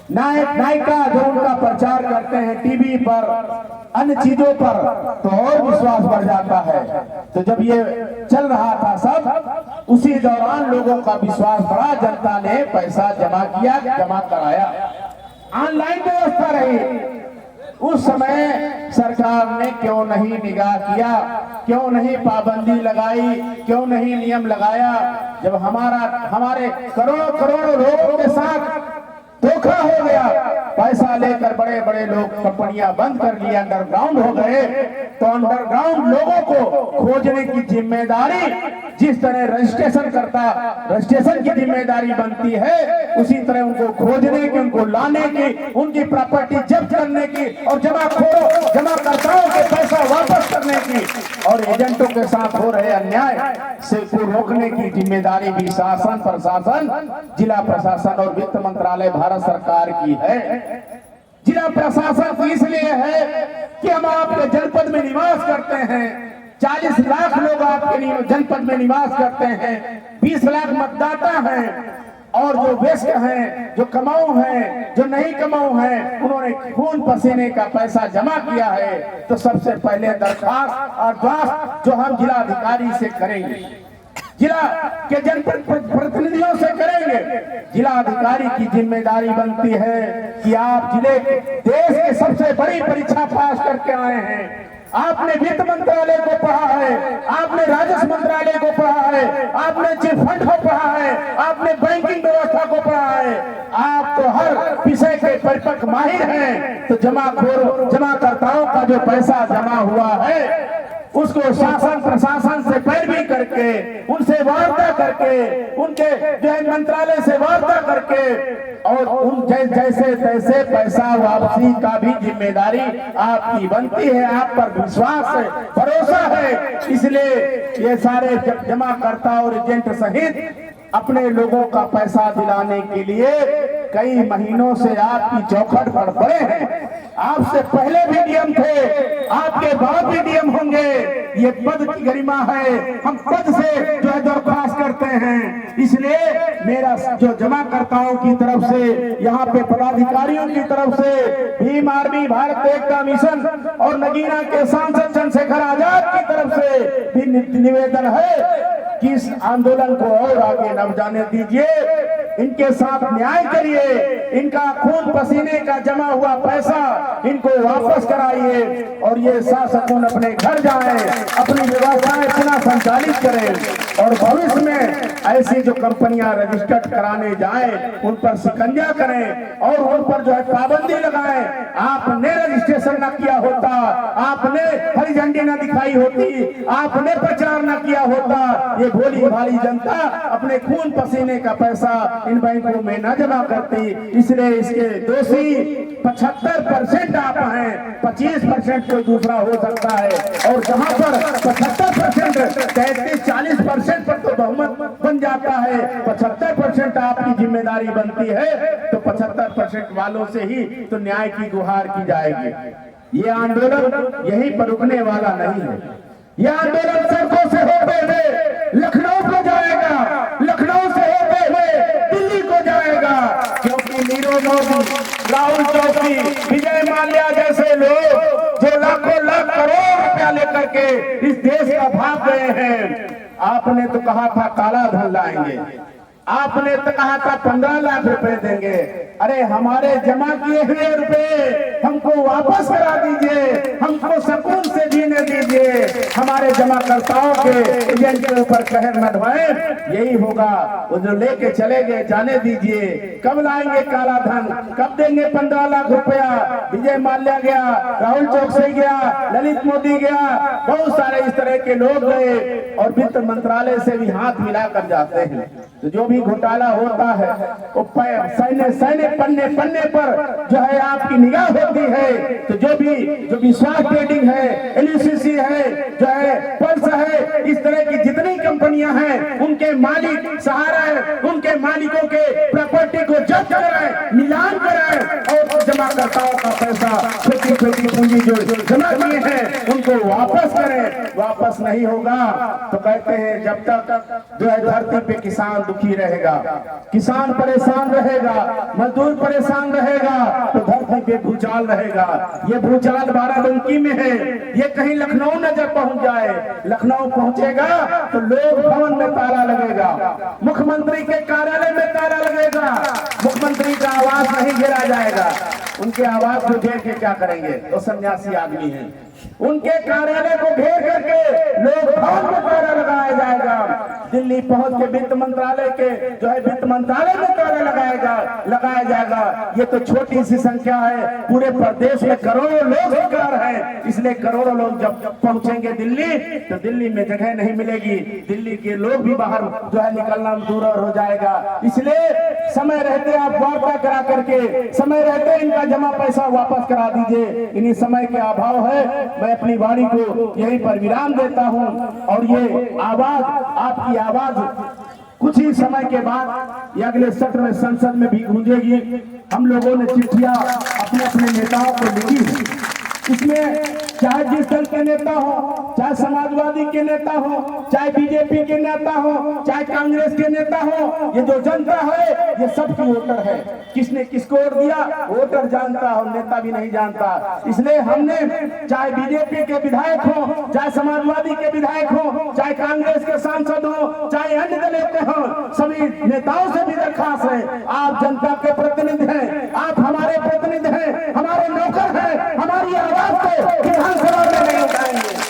नायिका जो उनका प्रचार करते हैं टीवी पर, अन्य चीजों पर, तो और विश्वास बढ़ जाता है। तो जब ये चल रहा था सब, उसी दौरान लोगों का विश्वास बढ़ा, जनता ने पैसा जमा किया, जमा कराया, ऑनलाइन व्यवस्था रही। उस समय सरकार ने क्यों नहीं निगाह किया, क्यों नहीं पाबंदी लगाई, क्यों नहीं नियम लगाया? जब हमारे करोड़ों करोड़ों लोगों के साथ धोखा हो गया, पैसा लेकर बड़े बड़े लोग कंपनियां बंद कर लिया, अंडरग्राउंड हो गए, तो अंडरग्राउंड लोगों को खोजने की जिम्मेदारी, जिस तरह रजिस्ट्रेशन की जिम्मेदारी बनती है, उसी तरह उनको खोजने की, उनको लाने की, उनकी प्रॉपर्टी जब्त करने की और जमाकर्ताओं के पैसा वापस करने की और एजेंटों के साथ हो रहे अन्याय से को रोकने की जिम्मेदारी भी शासन, प्रशासन, जिला प्रशासन और वित्त मंत्रालय भारत सरकार की है। जिला प्रशासन इसलिए है कि हम आपके जनपद में निवास करते हैं, 40 लाख लोग आपके जनपद में निवास करते हैं, 20 लाख मतदाता हैं, और जो व्यस्त हैं, जो कमाऊ हैं, जो नहीं कमाऊ हैं, उन्होंने खून पसीने का पैसा जमा किया है। तो सबसे पहले दरखास्त और द्वास जो हम जिला अधिकारी से करेंगे, जिला के जनपद प्रतिनिधियों से करेंगे। जिला अधिकारी की जिम्मेदारी बनती है कि आप जिले देश की सबसे बड़ी परीक्षा पास करके आए हैं, आपने वित्त मंत्रालय को पढ़ा है, आपने राजस्व मंत्रालय को पढ़ा है, आपने चिट फंड को पढ़ा है, आपने बैंकिंग व्यवस्था को पढ़ा है, आप तो हर विषय के परिपक्व माहिर हैं। तो जमाकर्ताओं का जो पैसा जमा हुआ है, उसको शासन प्रशासन से पैरवी करके, उनसे वार्ता करके, उनके जो है मंत्रालय से वार्ता करके और उन जैसे तैसे पैसा वापसी का भी जिम्मेदारी आपकी बनती है। आप पर विश्वास है, भरोसा है, इसलिए ये सारे जमाकर्ता और एजेंट सहित अपने लोगों का पैसा दिलाने के लिए कई महीनों से आपकी चौखट पर पड़े हैं। आपसे पहले भी नियम थे, आपके बाद भी नियम होंगे। ये पद की गरिमा है, हम पद से जो है दरख्वास्त करते हैं। इसलिए मेरा जो जमाकर्ताओं की तरफ से, यहाँ पे पदाधिकारियों की तरफ से, भीम आर्मी भारत एकता मिशन और नगीना के सांसद चंद्रशेखर आजाद की तरफ से भी निवेदन है कि इस आंदोलन को और आगे न जाने दीजिए, इनके साथ न्याय करिए, इनका खून पसीने का जमा हुआ पैसा इनको वापस कराइए और ये शासकों अपने घर जाएं, अपनी व्यवस्थाएं पुनः संचालित करें और भविष्य में ऐसी जो कंपनियां रजिस्टर्ड कराने जाएं उन पर शिकंजा करें और उन पर जो है पाबंदी लगाएं। आपने रजिस्ट्रेशन न किया होता, आपने हरी झंडी न दिखाई होती, आपने प्रचार न किया होता, ये भोली भाली जनता अपने खून पसीने का पैसा इन बैंकों में न जमा करती। इसलिए इसके दोषी 75% आप हैं, 25% कोई दूसरा हो सकता है, और जहां पर 75%, 33-40% पर तो बहुमत बन जाता है, 75% आपकी जिम्मेदारी बनती है, तो 75% वालों से ही तो न्याय की गुहार की जाएगी। ये आंदोलन यहीं पर रुकने वाला नहीं है। ये आंदोलन सड़कों से होते हुए लखनऊ को जाएगा, लखनऊ से होते हुए दिल्ली को जाएगा, क्योंकि नीरव मोदी, राहुल चौधरी, विजय माल्या जैसे लोग जो लाखों लाख करोड़ रुपया लेकर के इस देश का भाग गए हैं। आपने तो कहा था काला धन लाएंगे, आपने तो कहा था 15 लाख रुपए देंगे। अरे हमारे जमा किए हुए रुपए हमको वापस करा दीजिए, हमको सुकून से जीने दीजिए, हमारे जमाकर्ताओं के एजेंट के ऊपर कहर न ढोएं। यही होगा, वो जो लेके चले गए जाने दीजिए। कब लाएंगे काला धन, कब देंगे 15 लाख रुपया? विजय माल्या गया, राहुल चौकसी गया, ललित मोदी गया, बहुत सारे इस तरह के लोग गए और वित्त मंत्रालय से भी हाथ मिलाकर जाते हैं। तो जो भी घोटाला होता है वो सैन्य पन्ने पर जो है आपकी निगाह होती है। तो जो विश्वास ट्रेडिंग है, एलयूसीसी है, जो है पल्स है, इस तरह की जितनी कंपनियां हैं उनके मालिक सहारा है, उनके मालिकों के प्रॉपर्टी को जब्त कराएं, नीलाम कराएं और जमाकर्ताओं का पैसा, छोटी छोटी पूंजी जो जमा किए हैं उनको वापस करें। वापस नहीं होगा तो कहते हैं जब तक जो है धरती पे किसान दुखी रहेगा, किसान परेशान रहेगा, मजदूर परेशान रहेगा तो धरती पे भूचाल रहेगा। ये भूचाल बाराबंकी में है, ये कहीं लखनऊ न जब पहुंच जाए, लखनऊ पहुंचेगा तो लोक भवन में ताला लगेगा, मुख्यमंत्री के कार्यालय में ताला लगेगा, मुख्यमंत्री का आवास नहीं घेरा जाएगा। उनके आवास को घेर के क्या करेंगे? तो सन्यासी आदमी है, उनके कार्यालय को घेर करके लोग भवन में ताला लगाया जाएगा। दिल्ली पहुंच के वित्त मंत्रालय के जो है वित्त मंत्रालय में ताला लगाया जाएगा। ये तो छोटी सी संख्या है, पूरे प्रदेश में करोड़ों लोग शिकार हैं, इसलिए करोड़ों लोग जब पहुंचेंगे दिल्ली तो दिल्ली में जगह नहीं मिलेगी, दिल्ली के लोग भी बाहर जो है निकलना दूर हो जाएगा। इसलिए समय रहते आप वार्ता करा करके, समय रहते इनका जमा पैसा वापस करा दीजिए। इन्हीं समय के अभाव है, मैं अपनी वाणी को यहीं पर विराम देता हूं और ये आवाज, आपकी आवाज कुछ ही समय के बाद या अगले सत्र में संसद में भी गूंजेगी। हम लोगों ने चिट्ठियां अपने अपने नेताओं को लिखी, इसमें चाहे जिस दल के नेता हो, चाहे समाजवादी के नेता हो, चाहे बीजेपी के नेता हो, चाहे कांग्रेस के नेता हो, ये जो जनता है ये सबकी वोटर है। किसने किसको वोट दिया वोटर जानता हो, नेता भी नहीं जानता। इसलिए हमने चाहे बीजेपी के विधायक हो, चाहे समाजवादी के विधायक हो, चाहे कांग्रेस के सांसद हो, चाहे अन्य दल के हो, सभी नेताओं से भी दरखास्त है, आप जनता के प्रतिनिधि हैं, आप हमारे प्रतिनिधि हैं, हमारे नौकर हैं, हमारी आवाज को विधानसभा में नहीं उठाएंगे।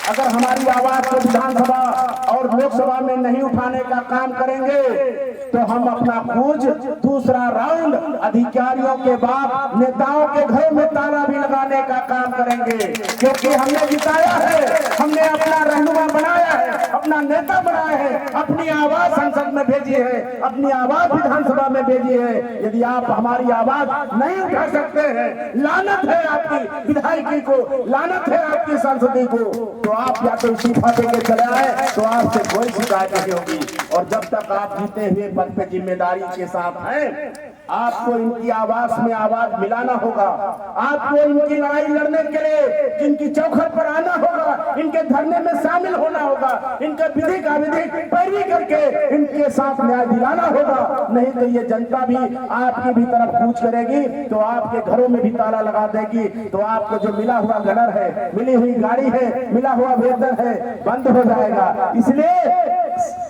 अगर हमारी आवाज को विधानसभा और लोकसभा में नहीं उठाने का काम करेंगे तो हम अपना कूच दूसरा राउंड अधिकारियों के बाद नेताओं के घरों में ताला भी लगाने का काम करेंगे, क्योंकि हमने जिताया है, हमने अपना रहनुमा बनाया है, अपना नेता बनाया है, अपनी आवाज संसद में भेजी है, अपनी आवाज विधानसभा में भेजी है। यदि आप हमारी आवाज नहीं उठा सकते हैं, लानत है आपकी विधायकी को, लानत है आपकी संसदी को, तो आप या तो इस्तीफा देके चले आए तो आपसे कोई शिकायत नहीं होगी। और जब तक आप जीते हुए पद पे जिम्मेदारी के साथ हैं, आपको इनकी आवाज में आवाज मिलाना होगा, आपको इनकी लड़ाई लड़ने के लिए जिनकी चौखट पर आना होगा, इनके धरने में शामिल होना होगा, इनका विधिक अविधिक पैरवी करके इनके साथ न्याय दिलाना होगा। नहीं तो ये जनता भी आपकी भी तरफ कूच करेगी, तो आपके घरों में भी ताला लगा देगी, तो आपको जो मिला हुआ गनर है, मिली हुई गाड़ी है, मिला हुआ वेतन है, बंद हो जाएगा। इसलिए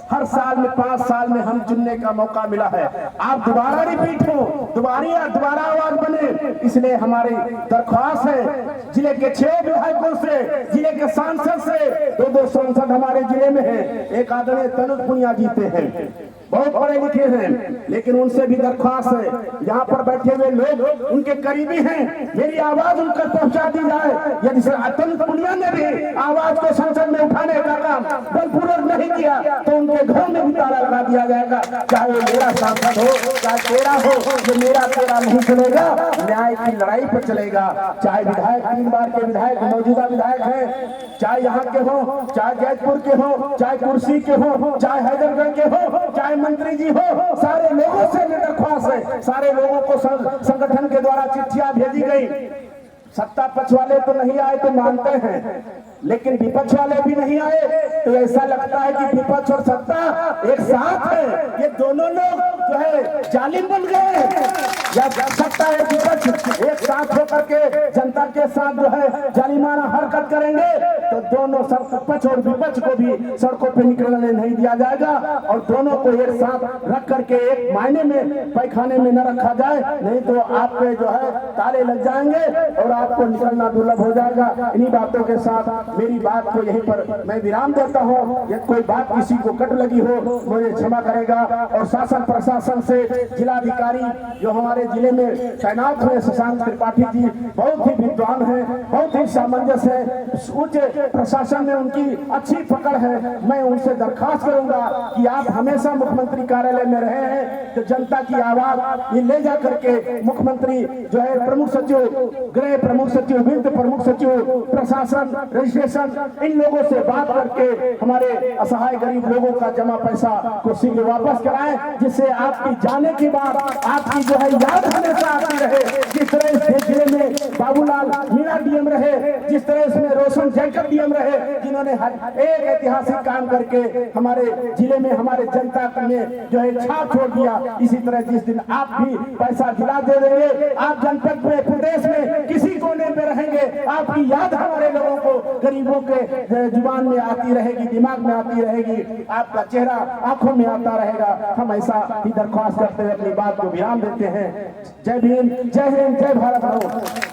हर साल में 5 साल में हम चुनने का मौका मिला है, आप दोबारा रिपीट हो, दोबारा आवाज बने। इसलिए हमारी दरख्वास्त है जिले के 6 विधायकों से, जिले के सांसद से, 2 सांसद हमारे जिले में है, एक आदरणीय तनुज पुनिया जीते हैं, बहुत पढ़े लिखे हैं, लेकिन उनसे भी दरख्वास्त है यहाँ पर बैठे हुए लोग उनके करीबी हैं, मेरी आवाज उन तक पहुंचा दी जाए। यदि तनुज पुनिया ने भी आवाज को संसद में उठाने का काम बलपूर्वक नहीं किया तो उनके घर में भी ताला लगा दिया जाएगा। चाहे वो मेरा सांसद हो, चाहे तेरा हो, ये मेरा तेरा नहीं चलेगा, न्याय की लड़ाई पर चलेगा। चाहे विधायक 3 बार के विधायक मौजूदा विधायक हैं, चाहे यहाँ के हो, चाहे जैतपुर के हो, चाहे कुर्सी के हो, चाहे हैदरगढ़ के हो, चाहे मंत्री जी हो, सारे लोगों से दरख्वास्त है, सारे लोगों को संगठन के द्वारा चिट्ठियां भेजी गई। सत्ता पक्ष वाले तो नहीं आए तो मानते हैं, लेकिन विपक्ष वाले भी नहीं आए तो ऐसा लगता है कि विपक्ष और सत्ता एक साथ है। ये दोनों लोग जो है जालिम बन गए, या सत्ता और विपक्ष एक साथ होकर के जनता के साथ जो है जालिमाना हरकत करेंगे तो दोनों पक्ष और विपक्ष को भी सड़कों पे निकलने नहीं दिया जाएगा, और दोनों को एक साथ रख करके एक मायने में पैखाने में न रखा जाए, नहीं तो आपके जो है ताले लग जाएंगे और आपको निकलना दुर्लभ हो जाएगा। इन्हीं बातों के साथ मेरी बात को यहीं पर मैं विराम देता हूँ। यदि कोई बात किसी को कट लगी हो मुझे क्षमा करेगा। और शासन प्रशासन से जिलाधिकारी जो हमारे जिले में तैनात हुए शशांक त्रिपाठी जी बहुत ही विद्वान हैं, बहुत ही सामंजस्य है, उच्च प्रशासन में उनकी अच्छी पकड़ है। मैं उनसे दरखास्त करूंगा कि आप हमेशा मुख्यमंत्री कार्यालय में रहे हैं तो जनता की आवाज ये ले जा करके मुख्यमंत्री जो है प्रमुख सचिव, गृह प्रमुख सचिव, वित्त प्रमुख सचिव, प्रशासन, रजिस्ट्रेशन, इन लोगों से बात करके हमारे असहाय गरीब लोगों का जमा पैसा को शीघ्र वापस कराएं, जिससे आपकी जाने के बाद आपकी जो है याद हमेशा आती रहे। जिस तरह इस जिले में बाबूलाल मीणा डीएम रहे, जिस तरह इसमें रोशन सिंह जैकब डीएम रहे, जिन्होंने एक ऐतिहासिक काम करके हमारे जिले में हमारे जनता में जो है छाप छोड़ दिया। इसी तरह जिस दिन आप भी पैसा दिला दे देंगे, आप जनपद में, प्रदेश में किसी कोने में रहेंगे, आपकी याद हमारे लोगों को, गरीबों के जुबान में आती रहेगी, दिमाग में आती रहेगी, आपका चेहरा आंखों में आता रहेगा। हम ऐसा ही दरख्वास्त करते हुए अपनी बात को विराम देते हैं। जय भीम, जय हिंद, जय भारत।